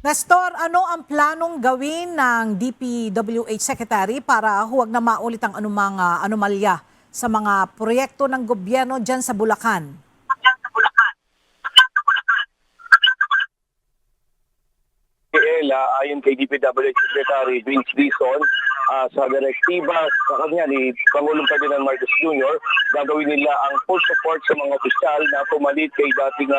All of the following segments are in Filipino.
Nestor, ano ang planong gawin ng DPWH Secretary para huwag na maulit ang anumang anomalya sa mga proyekto ng gobyerno dyan sa Bulacan? Ayon kay DPWH Secretary Vince Dizon, sa direktiba sa kanya ni Pangulong Ferdinand Marcos Jr., gagawin nila ang full support sa mga opisyal na pumalit kay dating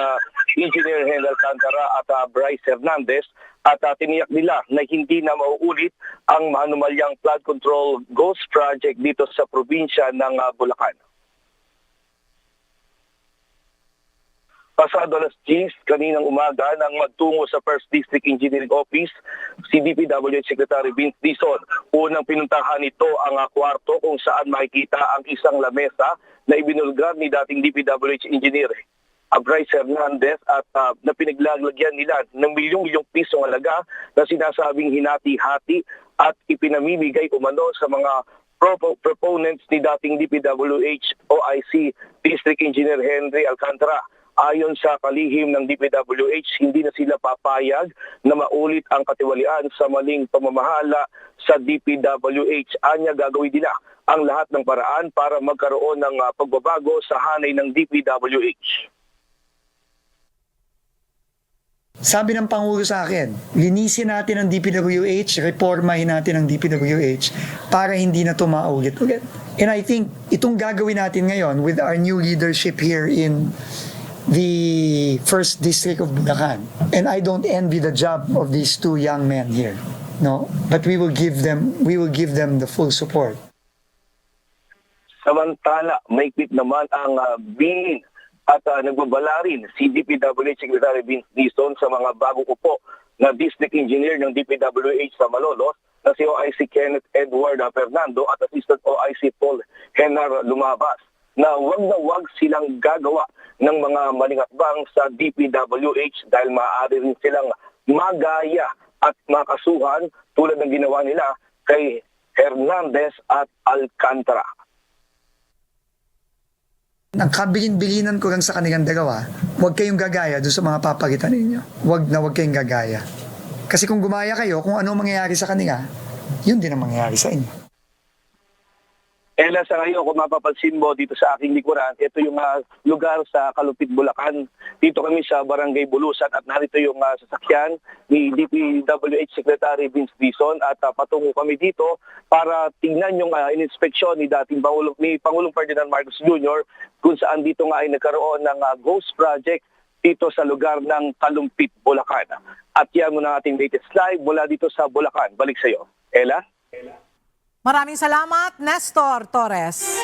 Engineer Henry Alcantara at Bryce Hernandez at tiniyak nila na hindi na mauulit ang maanumalyang flood control ghost project dito sa probinsya ng Bulacan. Pasado alas 10 kaninang umaga nang magtungo sa First District Engineering Office, si DPWH Secretary Vince Dizon. Unang pinuntahan nito ang kwarto kung saan makikita ang isang lamesa na ibinulgar ni dating DPWH Engineer Bryce Hernandez at na pinaglagyan nila ng milyong-milyong pisong halaga na sinasabing hinati-hati at ipinamimigay umano sa mga proponents ni dating DPWH OIC District Engineer Henry Alcantara. Ayon sa kalihim ng DPWH, hindi na sila papayag na maulit ang katiwalian sa maling pamamahala sa DPWH. Anya gagawin nila ang lahat ng paraan para magkaroon ng pagbabago sa hanay ng DPWH. Sabi ng Pangulo sa akin, linisin natin ang DPWH, reformahin natin ang DPWH para hindi na ito maulit-ulit. And I think itong gagawin natin ngayon with our new leadership here in the First District of Bulacan. And I don't envy the job of these two young men here. No, but we will give them the full support. Samantala, maigpit naman ang bilin at nagbabala rin si DPWH Secretary Vince Dizon sa mga bagong upo na District Engineer ng DPWH sa Malolos na si OIC Kenneth Edward Fernando at Assistant OIC Paul Henar Lumabas na wag silang gagawa ng mga malingatbang sa DPWH dahil maaari rin silang magaya at makasuhan tulad ng ginawa nila kay Hernandez at Alcantara. Ang kabilin-bilinan ko lang sa kanilang dalawa, huwag kayong gagaya doon sa mga papagitan ninyo. Huwag kayong gagaya. Kasi kung gumaya kayo, kung ano mangyayari sa kanila, yun din ang mangyayari sa inyo. Ella, sa ngayon, kung mapapansin mo dito sa aking likuran, ito yung lugar sa Kalumpit, Bulacan. Dito kami sa Barangay Bulusan at narito yung sasakyan ni DPWH Secretary Vince Dizon at patungo kami dito para tingnan yung ininspeksyon ni Pangulong Ferdinand Marcos Jr. kung saan dito nga ay nagkaroon ng ghost project dito sa lugar ng Kalumpit, Bulacan. At yan muna ating latest live mula dito sa Bulacan. Balik sa iyo. Ella? Maraming salamat, Nestor Torres.